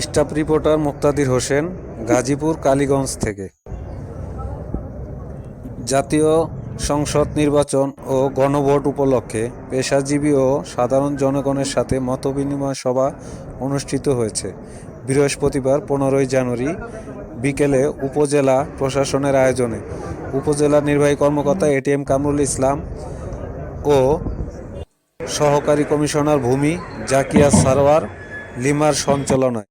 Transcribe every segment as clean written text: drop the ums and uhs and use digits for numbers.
Staff reporter মুক্তাদির হোসেন, গাজীপুর কালীগঞ্জ থেকে। জাতীয় সংসদ নির্বাচন ও গণভোট উপলক্ষে পেশাজীবী ও সাধারণ জনগণের সাথে মতবিনিময় সভা অনুষ্ঠিত হয়েছে। বৃহস্পতিবার 15 জানুয়ারি বিকেলে উপজেলা প্রশাসনের আয়োজনে উপজেলা নির্বাহী কর্মকর্তা এটিএম কামরুল ইসলাম ও সহকারী কমিশনার ভূমি জাকিয়া সারওয়ার লিমার সঞ্চালনায়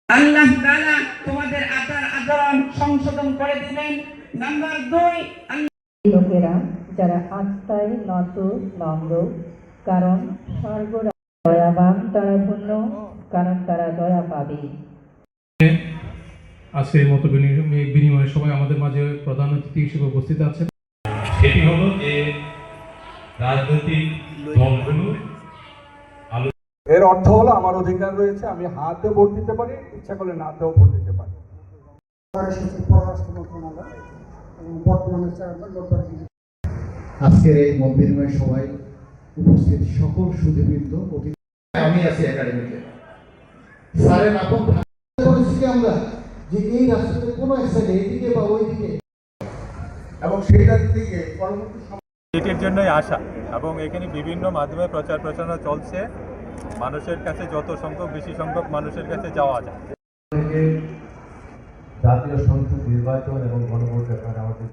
আল্লাহ তাআলা তোমাদের আচরণ সংশোধন করে দিবেন। নাম্বার 2, লোকেরা যারা আত্মায় নত নম্র, কারণ স্বর্গ দয়াবান তারা ধন্য, কারণ তারা দয়া পাবে। আজকের এই মত বিনিময়ের সময় আমাদের মাঝে প্রধান অতিথি হিসেবে উপস্থিত আছেন। সেটি হলো যে রাজনৈতিক দলগুলো এর অর্থ হলো আমার অধিকার রয়েছে, আমি হাতে ভোট দিতে পারি, ইচ্ছা করলে নাতেও ভোট দিতে পারি। আজকের এই মত বিনিময়ের সভায় উপস্থিত সকল সুধীবৃন্দ, আমি আছি একাডেমিতে স্যারের আপন করেছি আমরা যে এই রাস্তাতে কোনো এক সাইডে এদিকে বা ওইদিকে, এবং সেইটার দিকে পরবর্তী এটির জন্যই আসা, এবং এখানে বিভিন্ন মাধ্যমে প্রচার প্রচারণা চলছে। মানুষের কাছে যত সংখ্যক বেশি সংখ্যক মানুষের কাছে যাওয়া যায়। জাতীয় সংসদ নির্বাচন এবং গণভোট ব্যাপারে আমাদের